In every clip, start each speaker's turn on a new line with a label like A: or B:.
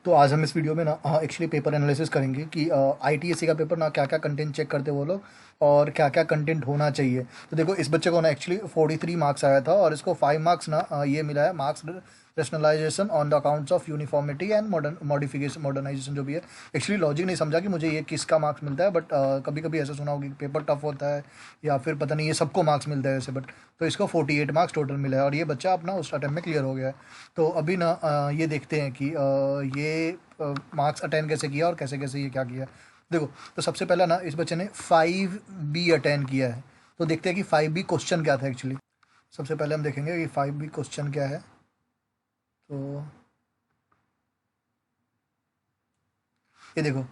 A: तो आज हम इस वीडियो में ना एक्चुअली पेपर एनालिसिस करेंगे कि आईटीएससी का पेपर ना क्या क्या कंटेंट चेक करते हैं वो लोग और क्या क्या कंटेंट होना चाहिए। तो देखो इस बच्चे को ना एक्चुअली 43 मार्क्स आया था और इसको 5 मार्क्स ना ये मिला है marks rationalization on the accounts of uniformity and modernization जो भी है। एक्चुअली लॉजिक नहीं समझा कि मुझे ये किसका मार्क्स मिलता है, बट कभी कभी ऐसा सुना होगा कि पेपर टफ होता है या फिर पता नहीं ये सबको मार्क्स मिलता है ऐसे, बट तो इसको 48 मार्क्स टोटल मिला है और ये बच्चा अपना उस अटेम्प्ट में क्लियर हो गया है। तो अभी ना ये देखते हैं कि ये मार्क्स अटेंड कैसे किया और कैसे कैसे ये क्या किया। देखो तो सबसे पहला ना इस बच्चे ने 5B अटेंड किया है। तो देखते हैं कि 5B क्वेश्चन क्या था एक्चुअली। सबसे पहले हम देखेंगे कि 5B क्वेश्चन क्या है। तो ये देखो,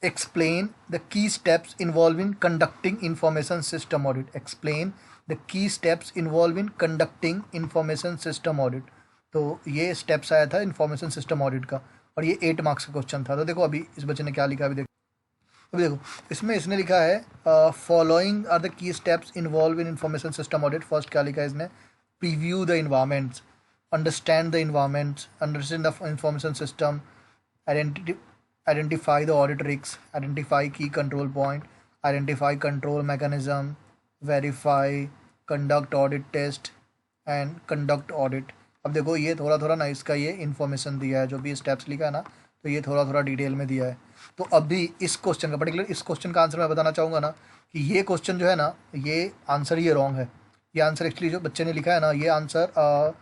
A: explain the key steps involve in conducting information system audit. Explain the key steps involve in conducting information system audit. तो ये स्टेप्स आया था इंफॉर्मेशन सिस्टम ऑडिट का और ये 8 मार्क्स का क्वेश्चन था। तो देखो अभी इस बच्चे ने क्या लिखा है, अभी देखो इसमें इसने लिखा है following are the key steps involve in information system audit. First क्या लिखा है इसने, preview the environments, understand the environments, understand the information system, identify the audit risks, identify key control point, identify control mechanism, verify, conduct audit test and conduct audit। अब देखो ये थोड़ा थोड़ा ना इसका ये इन्फॉर्मेशन दिया है, जो भी स्टेप्स लिखा है ना तो ये थोड़ा थोड़ा डिटेल में दिया है। तो अभी इस क्वेश्चन का पर्टिकुलर इस क्वेश्चन का आंसर मैं बताना चाहूँगा ना कि ये क्वेश्चन जो है ना ये आंसर ये रॉन्ग है। ये आंसर एक्चुअली जो बच्चे ने लिखा है ना ये आंसर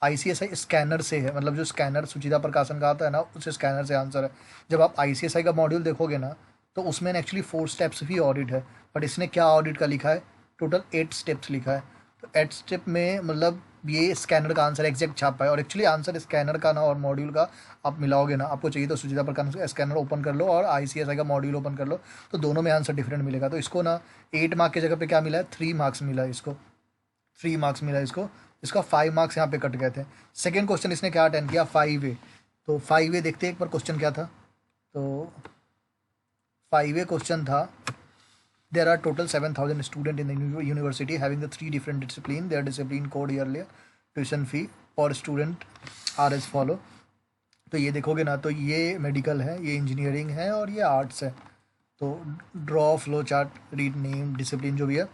A: आईसीएसआई स्कैनर से है, मतलब जो स्कैनर सुचिता प्रकाशन का आता है ना उस स्कैनर से आंसर है। जब आप आईसीएसआई का मॉड्यूल देखोगे ना तो उसमें एक्चुअली 4 स्टेप्स भी ऑडिट है, बट इसने क्या ऑडिट का लिखा है, टोटल 8 स्टेप्स लिखा है। तो 8 स्टेप में मतलब ये स्कैनर का आंसर एग्जैक्ट छापा है और एक्चुअली आंसर स्कैनर का ना और मॉड्यूल का आप मिलाओगे ना, आपको चाहिए तो सुचिता प्रकाशन का स्कैनर ओपन कर लो और आईसीएसआई का मॉड्यूल ओपन कर लो, तो दोनों में आंसर डिफरेंट मिलेगा। तो इसको ना 8 मार्क्स की जगह पे क्या मिला है, 3 मार्क्स मिला है इसको, 3 मार्क्स मिला है इसको। इसका 5 मार्क्स यहाँ पे कट गए थे। सेकेंड क्वेश्चन इसने क्या अटेंड किया, 5A। तो 5A देखते हैं एक बार क्वेश्चन क्या था। तो 5A क्वेश्चन था, there are total 7,000 student in the university having the 3 different discipline, their discipline code yearly, tuition fee per student are as follow. तो ये देखोगे ना तो ये मेडिकल है, ये इंजीनियरिंग है और ये आर्ट्स है। तो draw flow chart, read name discipline जो भी है,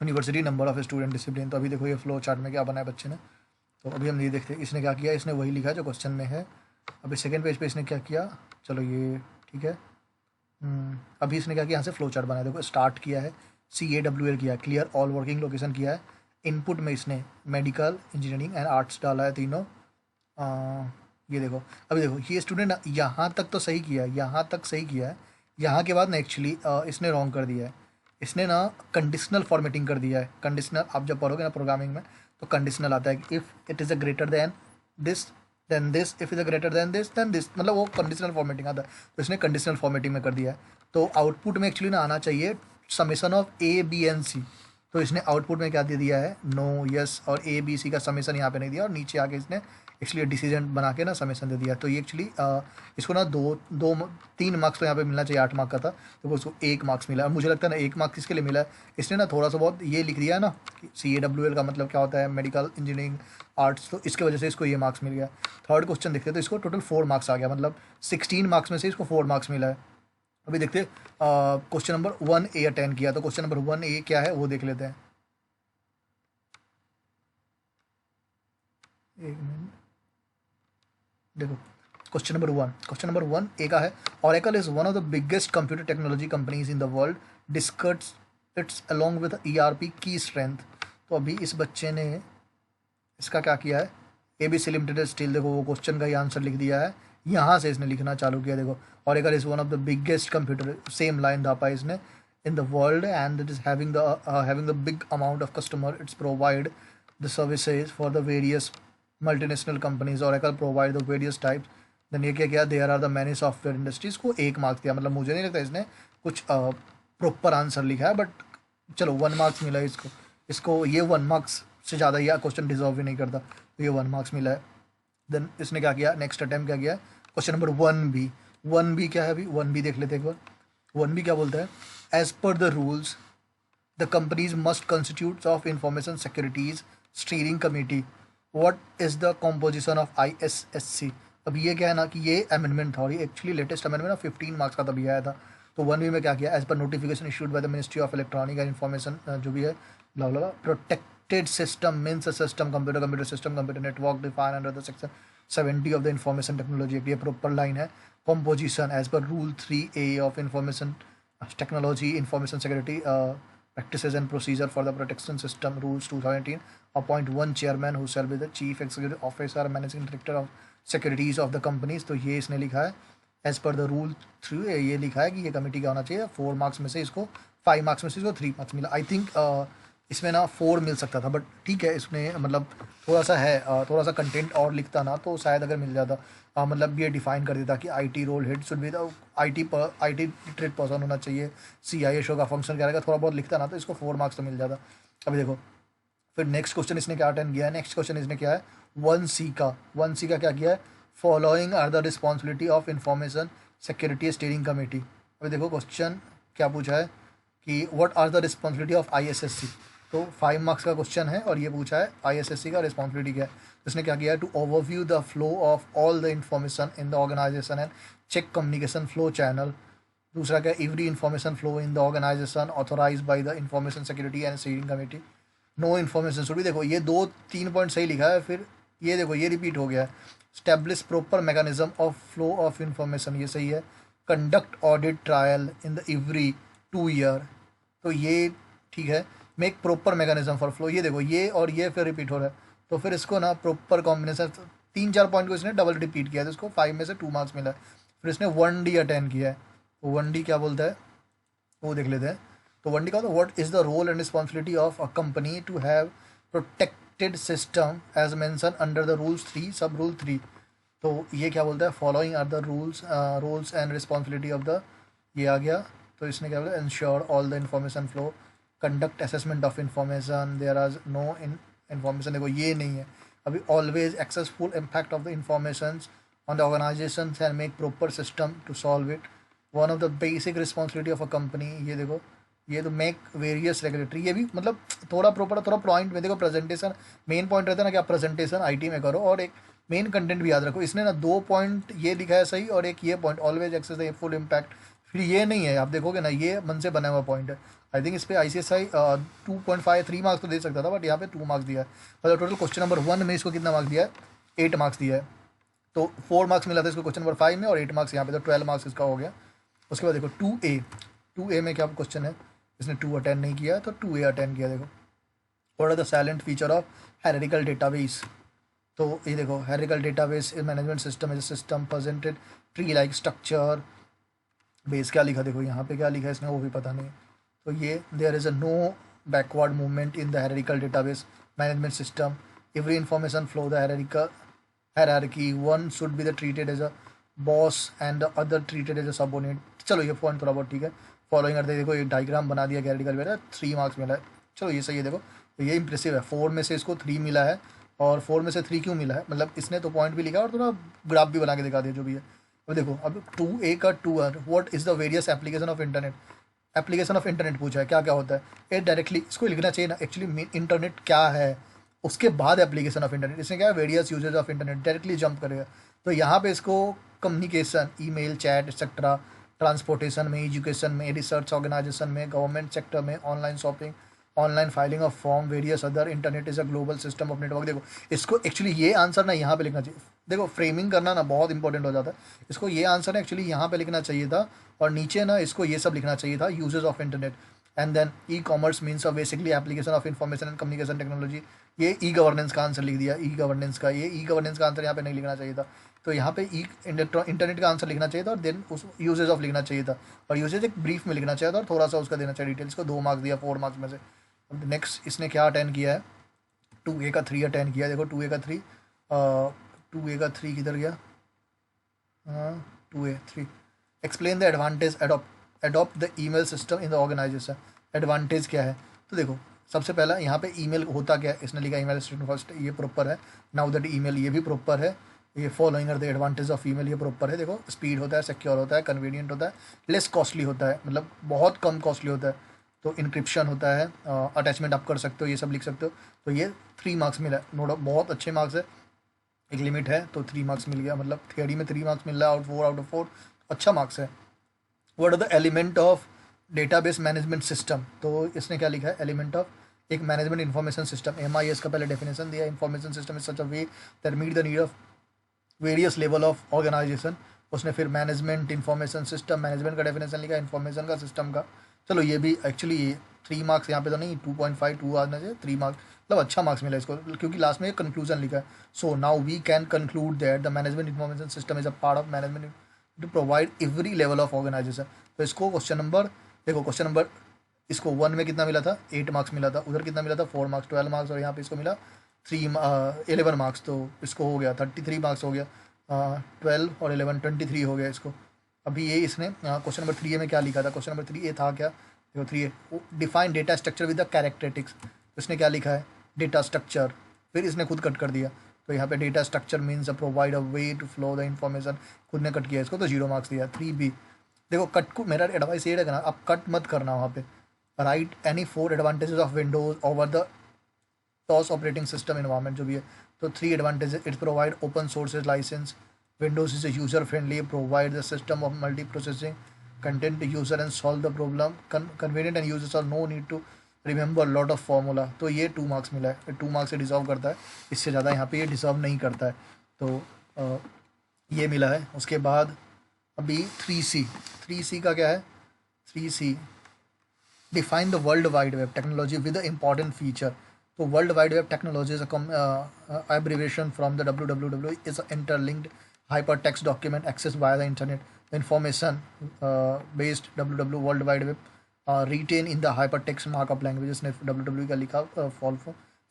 A: university, number of student, discipline. तो अभी देखो ये फ्लो चार्ट में क्या बना है बच्चे ने। तो अभी हम ये देखते हैं इसने क्या किया, इसने वही लिखा जो क्वेश्चन में है। अभी सेकंड पेज पे इसने क्या किया, चलो ये ठीक है। अभी इसने क्या किया, यहाँ से फ्लो चार्ट बनाया। देखो स्टार्ट किया है, CAWL किया है, क्लियर ऑल वर्किंग लोकेशन किया है। इनपुट में इसने मेडिकल, इंजीनियरिंग एंड आर्ट्स डाला है तीनों। ये देखो अभी देखो ये स्टूडेंट यहाँ तक तो सही किया है, यहाँ तक सही किया है। यहाँ के बाद ना एक्चुअली इसने रॉन्ग कर दिया है। इसने ना कंडीशनल फॉर्मेटिंग कर दिया है। कंडीशनल आप जब पढ़ोगे ना प्रोग्रामिंग में तो कंडीशनल आता है कि if it is a greater than this, if is a greater than this, मतलब वो कंडीशनल फॉर्मेटिंग आता है। तो इसने कंडीशनल फॉर्मेटिंग में कर दिया है। तो आउटपुट में एक्चुअली ना आना चाहिए summation of A B and C। तो इसने आउटपुट में क्या दे दिया है, नो, यस और A B C का समेसन यहाँ पे नहीं दिया और नीचे आके इसने एक्चुअली डिसीजन बना के ना समेसन दे दिया। तो ये एक्चुअली इसको ना 3 मार्क्स तो यहाँ पे मिलना चाहिए, 8 मार्क का था तो उसको 1 मार्क्स मिला। और मुझे लगता है ना 1 मार्क्स किसके लिए मिला है, इसने ना थोड़ा सा बहुत ये लिख दिया है ना कि CAWL का मतलब क्या होता है, मेडिकल, इंजीनियरिंग, आर्ट्स, तो इसके वजह से इसको ये मार्क्स मिल गया। थर्ड क्वेश्चन देखते हैं तो इसको टोटल 4 मार्क्स आ गया, मतलब 16 मार्क्स में से इसको 4 मार्क्स मिला है। अभी देखते क्वेश्चन नंबर 1A अटेंड किया, तो क्वेश्चन नंबर 1A क्या है वो देख लेते हैं। एक मिनट, देखो क्वेश्चन नंबर 1A का है, Oracle is one of the biggest computer technology companies in the world, discuss its along with ERP key strength। तो अभी इस बच्चे ने इसका क्या किया है, ABC लिमिटेड स्टील, देखो वो क्वेश्चन का ही आंसर लिख दिया है, यहाँ से इसने लिखना चालू किया। देखो Oracle is one of the biggest computer, same line धापा इसने, in the world and it is having the big amount of customer, it's provide the services for the various multinational companies। Oracle provide the various types। Then ये क्या किया, there are the many software industries को 1 marks दिया। मतलब मुझे नहीं लगता इसने कुछ प्रॉपर आंसर लिखा है, बट चलो 1 मार्क्स मिला है इसको। इसको ये 1 मार्क्स से ज़्यादा यह क्वेश्चन डिजर्व भी नहीं करता, तो ये 1 मार्क्स मिला है। देन इसने क्या किया, नेक्स्ट अटैम्प्ट क्या किया, क्वेश्चन नंबर 1B क्या है, अभी 1B देख लेते हैं एक बार। 1B क्या बोलता है, as per the rules the companies must constitute of information securities steering committee, what is the composition of ISSC। अब ये क्या है ना कि ये अमेंडमेंट था, और ये एक्चुअली लेटेस्ट अमेंडमेंट ना 15 मार्क्स का तभी आया था। तो 1B में क्या किया, as per notification issued by the ministry of electronic and information जो भी है blah blah, protected system means a system computer system computer network define under the section 70 of the information technology act. ये proper line है। Composition as per rule 3A of information technology information security practices and procedure for the protection system rules 2018 appoint one chairman who shall be the chief executive officer managing director of securities of the companies। तो ये इसने लिखा है as per the rule 3 ये लिखा है कि ये कमेटी का होना चाहिए। 4 मार्क्स में से इसको 5 मार्क्स में से इसको 3 मार्क्स मिला। आई थिंक इसमें ना 4 मिल सकता था, बट ठीक है इसमें मतलब थोड़ा सा है, थोड़ा सा कंटेंट और लिखता ना तो शायद अगर मिल जाता। मतलब ये डिफाइन कर देता कि IT role head should be the IT literate person होना चाहिए, CISO का फंक्शन क्या रहेगा, थोड़ा बहुत लिखता ना तो इसको 4 मार्क्स तो मिल जाता। अभी देखो फिर नेक्स्ट क्वेश्चन इसने क्या अटेंड किया है। नेक्स्ट क्वेश्चन इसने क्या है 1C का क्या किया है, following are the responsibility of information security steering committee. अभी देखो क्वेश्चन क्या पूछा है कि what are the responsibility of ISSC। तो 5 मार्क्स का क्वेश्चन है और ये पूछा है ISSC का रिस्पॉन्सिबिलिटी क्या है। इसने क्या किया है, to overview the flow of all the information in the organisation and check communication flow channel. दूसरा क्या, every information flow in the organisation authorise by the information security and steering committee. No information should भी, देखो ये 2-3 point सही लिखा है, फिर ये देखो ये रिपीट हो गया है। Establish proper mechanism of flow of information, ये सही है। Conduct audit trial in the every 2 year, तो ये ठीक है। Make proper mechanism for flow, ये देखो ये और ये फिर रिपीट हो रहा है, तो फिर इसको ना प्रॉपर कॉम्बिनेशन 3-4 पॉइंट को इसने डबल रिपीट किया है, तो इसको 5 में से 2 मार्क्स मिला है। फिर इसने 1D अटेंड किया है, तो 1D क्या बोलता है वो देख लेते हैं। तो 1D का, what is the role and responsibility of a company to have protected system as mention under the rules 3 sub rule 3। तो ये क्या बोलता है, following are the rules and responsibility of the, ये आ गया। तो इसने क्या बोला, ensure all the information flow, conduct assessment of information, there are no information, देखो ये नहीं है अभी। Always successful impact of the information on the organisation and make proper system to solve it. One of the basic responsibility of a company, ये देखो ये तो make various regulatory, ये भी मतलब थोड़ा प्रॉपर थोड़ा पॉइंट में देखो। प्रेजेंटेशन मेन पॉइंट रहता है ना कि आप प्रेजेंटेशन आईटी में करो, और एक मेन कंटेंट भी याद रखो। इसने ना 2 पॉइंट ये लिखा है सही, और एक ये point always access the full impact, फिर ये नहीं है, आप देखोगे ना ये मन से बना हुआ पॉइंट है। आई थिंक इस पर ICSI 2.5 3 मार्क्स तो दे सकता था, बट यहाँ पे 2 मार्क्स दिया है। मतलब टोटल क्वेश्चन नंबर 1 में इसको कितना मार्क्स दिया है, 8 मार्क्स दिया है। तो 4 मार्क्स मिला था इसको क्वेश्चन नंबर 5 में, और 8 मार्क्स यहाँ पे, तो 12 मार्क्स इसका हो गया। उसके बाद देखो 2A में क्या क्वेश्चन है, इसने 2 अटेंड नहीं किया तो 2A अटेंड किया। देखो what are the silent feature of hierarchical database. तो ये देखो hierarchical database management system is a system presented tree like structure. Base क्या लिखा, देखो यहाँ पे क्या लिखा है इसने वो भी पता नहीं। तो ये there is a no backward movement in the hierarchical database management system, every information flow the hierarchical hierarchy, one should be the treated as a boss and the other treated as a subordinate। चलो ये point थोड़ा बहुत ठीक है। Following करते देखो एक diagram बना दिया गैरिकल बेटा, 3 मार्क्स मिला है। चलो ये सही है। देखो तो ये इंप्रेसिव है, 4 में से इसको 3 मिला है। और 4 में से 3 क्यों मिला है, मतलब इसने तो पॉइंट भी लिखा और थोड़ा ग्राफ भी बना के दिखा दिया जो भी है। अब देखो अब 2A का 2 what is the various application of internet. Application of internet पूछा है, क्या क्या होता है। ये डायरेक्टली इसको लिखना चाहिए ना एक्चुअली, इंटरनेट क्या है उसके बाद एप्लीकेशन ऑफ इंटरनेट। इसमें क्या है, various usages of internet, directly jump करेगा। तो यहाँ पे इसको communication, email, chat etcetera, transportation में, एजुकेशन में, रिसर्च ऑर्गेनाइजेशन में, गवर्नमेंट सेक्टर में, online shopping, online filing of form, various other, internet is a global system of network. देखो इसको एक्चुअली ये आंसर ना यहाँ पे लिखना चाहिए। देखो फ्रेमिंग करना ना बहुत इंपॉर्टेंट हो जाता है। इसको ये आंसर एक्चुअली यहाँ पे लिखना चाहिए था, और नीचे ना इसको ये सब लिखना चाहिए था, usages of internet. And then e commerce means basically application of information and communication technology. ये ई गवर्नेंस का आंसर लिख दिया, ई गवर्नेंस का, ये ई गवर्नेंस का आंसर यहाँ पे नहीं लिखना चाहिए था। तो यहाँ पे ई इंटरनेट का आंसर लिखना चाहिए था, और देन उस यूजेज ऑफ लिखना चाहिए था, और यूजेज एक ब्रीफ में लिखना चाहिए था, और थोड़ा सा उसका देना चाहिए डिटेल्स को। 2 मार्क्स दिया 4 मार्क्स में से। अब नेक्स्ट इसने क्या अटेंड किया है, 2A का 3 अटेंड किया। देखो 2A का 3 2A का 3 किधर गया, हाँ 2A 3। Explain the advantage adopt the email system in the organisation. Advantage क्या है, तो देखो सबसे पहला यहाँ पे ईमेल होता क्या है, इसने लिखा ईमेल सिस्टम फर्स्ट, ये प्रॉपर है। नाउ दैट ईमेल, ये भी प्रॉपर है। ये following are the advantage of email, ये प्रॉपर है। देखो स्पीड होता है, सिक्योर होता है, कन्वीनियंट होता है, लेस कॉस्टली होता है, मतलब बहुत कम कॉस्टली होता है। तो इंक्रिप्शन होता है, अटैचमेंट आप कर सकते हो, ये सब लिख सकते हो। तो ये 3 मार्क्स मिला है, नो डाउट बहुत अच्छे मार्क्स है। एक लिमिट है तो 3 मार्क्स मिल गया, मतलब थियरी में 3 मार्क्स मिल रहा है आउट 4 आउट ऑफ 4, अच्छा मार्क्स है। What are the element of database management system, तो इसने क्या लिखा है, एलिमेंट ऑफ एक मैनेजमेंट इन्फॉर्मेशन सिस्टम, MIS का पहले डेफिनेशन दिया, information system is such a way that meet the need of various level of organisation. उसने फिर मैनेजमेंट इन्फॉर्मेशन सिस्टम, मैनेजमेंट का डेफिनेशन लिखा, इन्फॉर्मेशन का, सिस्टम का। चलो ये भी एक्चुअली 3 मार्क्स यहाँ पे तो नहीं, 2.52 आना चाहिए, 3 मार्क्स, मतलब अच्छा मार्क्स मिला इसको, क्योंकि लास्ट में एक कंक्लूजन लिखा है। So now we can conclude that the management information system is a part of management to provide every level of organisation. तो इसको क्वेश्चन नंबर देखो, क्वेश्चन नंबर इसको 1 में कितना मिला था, 8 मार्क्स मिला था, उधर कितना मिला था, 4 मार्क्स, 12 मार्क्स, और यहाँ पे इसको मिला 11 मार्क्स, तो इसको हो गया 33 मार्क्स हो गया, 12 और 11 23 हो गया इसको। अभी ये इसने क्वेश्चन नंबर 3 में क्या लिखा था, क्वेश्चन नंबर 3 था क्या, देखो 3 define data structure with the characteristics, इसने क्या लिखा है, डेटा स्ट्रक्चर, फिर इसने खुद कट कर दिया, तो यहाँ पे data structure means a provide a way to flow the information, खुद ने कट किया इसको, तो 0 मार्क्स दिया। 3B, देखो कट को, मेरा एडवाइस ये रहेगा ना, आप कट मत करना वहाँ पे, write any 4 advantages of Windows over the DOS operating system environment जो भी है, तो 3 advantages, it provide open sources licence, Windows is user friendly, provide the system of multi processing content user and solve the problem, convenient and users are no need to remember lot of formula, तो ये 2 marks मिला है, 2 marks से deserve करता है, इससे ज़्यादा यहाँ पे ये डिजर्व नहीं करता है, तो ये मिला है। उसके बाद अभी 3C का क्या है, 3C define the world wide web technology with important feature, तो world wide web technology is abbreviation from the WWW is interlinked hyper text document access by the internet information based WW world wide web written in the hyper text markup language, इसने WW का लिखा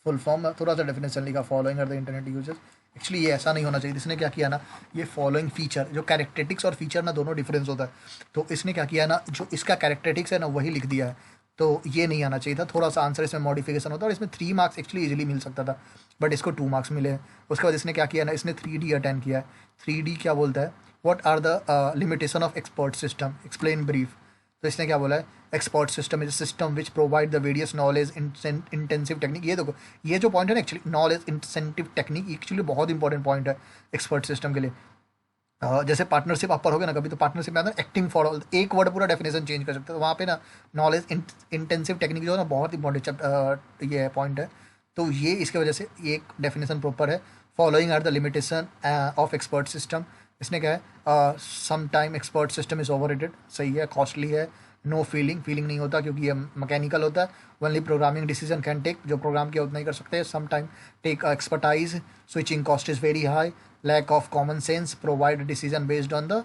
A: full form, थोड़ा सा definition लिखा, following are the internet users. Actually ये ऐसा नहीं होना चाहिए, इसने क्या किया ना, ये फॉलोइंग फीचर, जो कैरेक्टरिस्टिक्स और फीचर ना दोनों डिफरेंस होता है, तो इसने क्या किया ना, जो इसका कैरेक्टरिस्टिक्स है ना वही लिख दिया है, तो ये नहीं आना चाहिए था, थोड़ा सा आंसर इसमें मॉडिफिकेशन होता है, और इसमें 3 मार्क्स एक्चुअली इजीली मिल सकता था, बट इसको 2 मार्क्स मिले हैं। उसके बाद इसने क्या किया ना, इसने 3D अटेंड किया है। 3D क्या बोलता है, what are the limitation of expert system, explain brief, तो इसने क्या बोला है, expert system is a system which provide the various knowledge intensive technique, ये देखो ये जो पॉइंट है ना actually, knowledge intensive technique actually बहुत इंपॉर्टेंट पॉइंट है एक्सपर्ट सिस्टम के लिए। जैसे पार्टनरशिप आप पढ़ोगे ना कभी, तो पार्टनरशिप में आता है एक्टिंग फॉर ऑल, एक वर्ड पूरा डेफिनेशन चेंज कर सकते हो, तो वहाँ पे ना नॉलेज इंटेंसिव टेक्निक जो है ना बहुत इंपॉर्टेंट ये पॉइंट है, तो ये इसके वजह से एक डेफिनेशन प्रॉपर है। Following are the limitation of expert system, इसने क्या है, some time expert system is overrated, सही है, कॉस्टली है, नो फीलिंग नहीं होता क्योंकि ये मैकेनिकल होता है, only programming decision can take, जो प्रोग्राम किया उतना ही कर सकते हैं, some time take expertise, switching cost is very high, lack of common sense, provide a decision based on the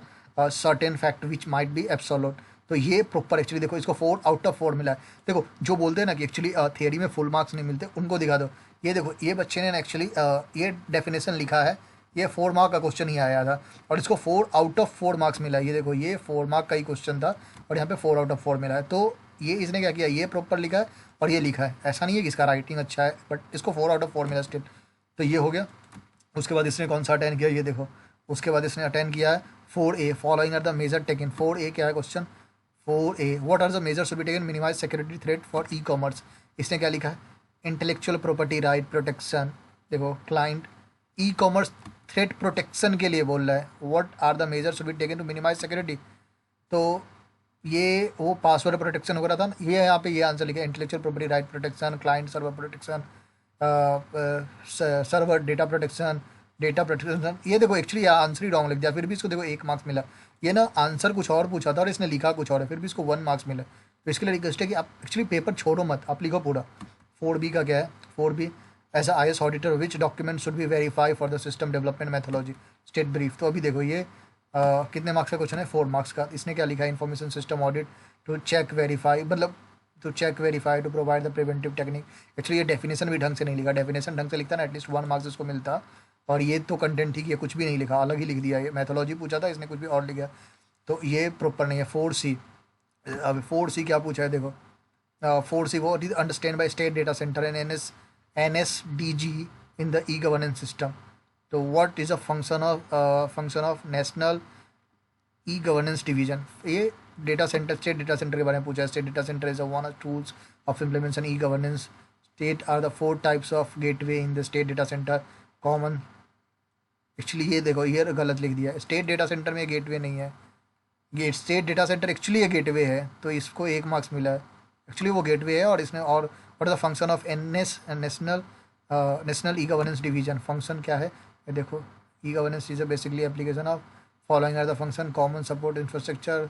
A: certain fact which might be absolute, तो ये proper actually देखो, इसको 4 आउट ऑफ 4 मिला है। देखो जो बोलते हैं ना कि एक्चुअली थियरी में फुल मार्क्स नहीं मिलते, उनको दिखा दो, ये देखो ये बच्चे ने एक्चुअली ये डेफिनेशन लिखा है, ये 4 मार्क का क्वेश्चन ही आया था, और इसको 4 आउट ऑफ 4 मार्क्स मिला है, ये देखो ये 4 मार्क का ही क्वेश्चन था, और यहाँ पे 4 आउट ऑफ 4 मिला है, तो ये इसने क्या किया, ये प्रॉपर लिखा है और ये लिखा है, ऐसा नहीं है कि इसका राइटिंग अच्छा है, बट इसको 4 आउट ऑफ 4 मिला स्टिल, तो ये हो गया। उसके बाद इसने कौन सा अटेंड किया, ये देखो, उसके बाद इसने अटेंड किया है 4A, following are the major taken, 4A क्या है question, 4A what are the major should be taken minimise security threat for e commerce, इसने क्या लिखा है, इंटेलेक्चुअल प्रॉपर्टी राइट प्रोटेक्शन, देखो client e commerce threat protection के लिए बोल रहा है, what are the major should be taken to minimise security, तो ये वो पासवर्ड प्रोटेक्शन वगैरह था, ये यहाँ पे ये आंसर लिखा है, intellectual property right protection, client server protection, server data protection, ये देखो एक्चुअली आंसर ही रॉन्ग लिख दिया, फिर भी इसको देखो 1 मार्क्स मिला, ये ना आंसर कुछ और पूछा था और इसने लिखा कुछ और है, फिर भी इसको 1 मार्क्स मिला, तो इसके लिए रिक्वेस्ट है कि आप एक्चुअली पेपर छोड़ो मत, आप लिखो पूरा। 4B का क्या है, 4B as a IS auditor which document should be verify for the system development methodology state brief, तो अभी देखो ये कितने मार्क्स का क्वेश्चन है, 4 मार्क्स का, इसने क्या लिखा है, information system audit to check verify, मतलब to check verify to provide the preventive technique, actually ये डेफिनेशन भी ढंग से नहीं लिखा, डेफिनेशन ढंग से लिखता ना एटलीस्ट 1 मार्क्स इसको मिलता, और ये तो कंटेंट ठीक है, कुछ भी नहीं लिखा, अलग ही लिख दिया, ये मैथोलॉजी पूछा था इसने कुछ भी और लिखा, तो ये प्रॉपर नहीं है। 4C, अब 4C क्या पूछा है देखो, 4C वो understand by state data centre and NSDG in the e governance system, तो what is a function of national e governance division, ये data centre, state data centre के बारे में पूछा है, state data centre is one of tools of implementation e governance, state are the 4 types of gateway in the state data centre, common actually ये देखो ये गलत लिख दिया, स्टेट डेटा सेंटर में गेटवे नहीं है, ये स्टेट डेटा सेंटर एक्चुअली ये गेटवे है, तो इसको 1 मार्क्स मिला है। एक्चुअली वो गेटवे है, और इसने और what is the function of NS, national national e governance division, function क्या है ये देखो, e governance is basically application of following are the function common support infrastructure.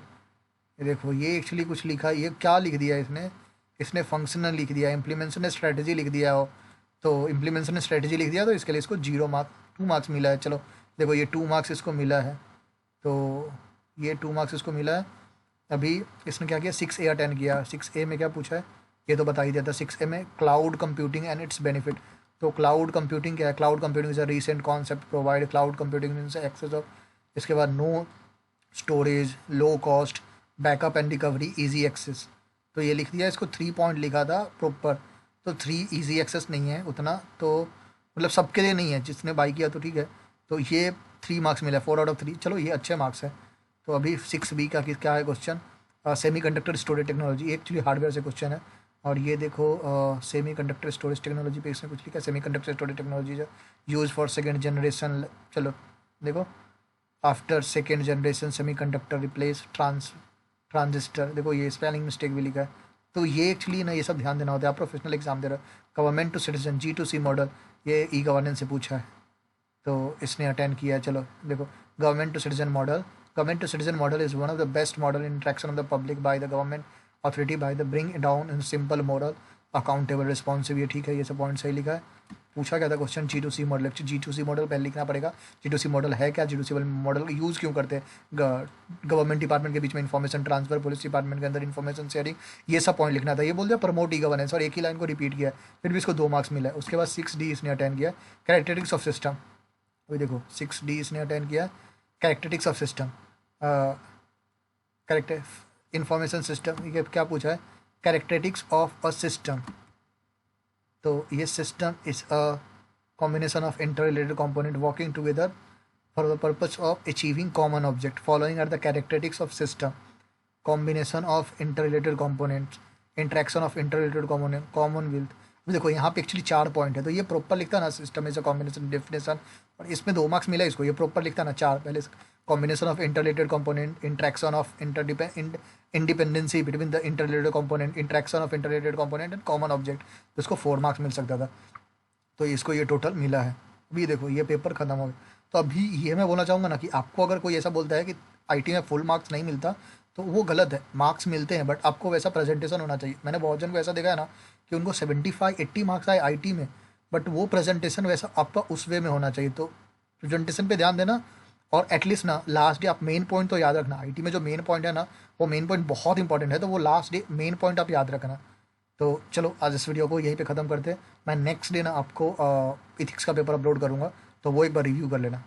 A: ये देखो ये एक्चुअली कुछ लिखा, ये क्या लिख दिया इसने, इसने फंक्शनल लिख दिया, इम्प्लीमेंटेशन स्ट्रेटजी लिख दिया हो, तो इम्प्लीमेंटेशन स्ट्रेटजी लिख दिया, तो इसके लिए इसको 0 मार्क्स 2 मार्क्स मिला है। चलो देखो ये 2 मार्क्स इसको मिला है, तो ये 2 मार्क्स इसको मिला है। अभी इसने क्या किया, 6A अटेंड किया। 6A में क्या पूछा है ये तो बता ही दिया था। 6A में cloud computing and its benefit, तो क्लाउड कंप्यूटिंग क्या है, cloud computing is a recent concept provide cloud computing means access of, इसके बाद no storage, low cost, backup and recovery, easy access, तो ये लिख दिया। इसको 3 पॉइंट लिखा था प्रॉपर, तो 3 इजी एक्सेस नहीं है उतना, तो मतलब सबके लिए नहीं है, जिसने बाई किया तो ठीक है, तो ये 3 मार्क्स मिला, 4/3, चलो ये अच्छे मार्क्स है। तो अभी 6B का क्या है question, semi conductor storage technology, actually hardware से क्वेश्चन है। और ये देखो सेमी कंडक्टर स्टोरेज टेक्नोलॉजी पे इसमें कुछ लिखा है, semi conductor storage technology use for second generation, चलो देखो after second generation semi conductor replace transistor, देखो ये स्पेलिंग मिस्टेक भी लिखा है। तो ये एक्चुअली ना ये सब ध्यान देना होता है, आप प्रोफेशनल एग्जाम दे रहे हो। Government to citizen G2C model, ये ई गवर्नेंस से पूछा है, तो इसने अटेंड किया है। चलो देखो government to citizen model, government to citizen model is one of the best model in interaction of the public by the government authority by the bring down in simple model accountable responsive, ये ठीक है, ये सब point सही लिखा है। पूछा क्या था question, G2C model, G2C model पहले लिखना पड़ेगा। G2C मॉडल है क्या, G2C मॉडल यूज़ क्यों करते हैं, गवर्नमेंट डिपार्टमेंट के बीच में इन्फॉर्मेशन ट्रांसफर, पुलिस डिपार्टमेंट के अंदर इन्फॉर्मेशन शेयरिंग, ये सब पॉइंट लिखना था। ये बोल दिया प्रमोट ई गवर्नेंस, और एक ही लाइन को रिपीट किया, फिर भी इसको 2 मार्क्स मिला है। उसके बाद 6D इसने अटेंड किया, कैरेक्टरिस्टिक्स ऑफ सिस्टम, अभी देखो 6D इसने अटेंड किया, characteristics of system, character information system, ये क्या पूछा है, कैरेक्टरिस्टिक्स ऑफ अ सिस्टम, तो ये system is a combination of interrelated component working together for the purpose of achieving common object. Following are the characteristics of system: combination of interrelated components, interaction of interrelated component, commonwealth। देखो यहाँ पे actually 4 point है, तो ये proper लिखता ना, system is a combination definition, और इसमें 2 मार्क्स मिला इसको, ये प्रॉपर लिखता ना 4, पहले combination of interrelated component, interaction of independency between the interrelated component, interaction of interrelated component and common object, तो इसको 4 मार्क्स मिल सकता था, तो इसको ये टोटल मिला है। अभी देखो ये पेपर ख़त्म हो गया, तो अभी ये मैं बोलना चाहूँगा ना कि आपको अगर कोई ऐसा बोलता है कि आईटी में फुल मार्क्स नहीं मिलता, तो वो गलत है, मार्क्स मिलते हैं, बट आपको वैसा प्रेजेंटेशन होना चाहिए। मैंने बहुत जन को ऐसा देखा है ना कि उनको 75-80 मार्क्स आए आईटी में, बट वो प्रेजेंटेशन वैसा आपका उस वे में होना चाहिए। तो प्रेजेंटेशन पे ध्यान देना, और एटलीस्ट ना लास्ट डे आप मेन पॉइंट तो याद रखना, आईटी में जो मेन पॉइंट है ना, वो मेन पॉइंट बहुत इंपॉर्टेंट है, तो वो लास्ट डे मेन पॉइंट आप याद रखना। तो चलो आज इस वीडियो को यहीं पे ख़त्म करते हैं। मैं नेक्स्ट डे ना आपको इथिक्स का पेपर अपलोड करूँगा, तो वो एक बार रिव्यू कर लेना।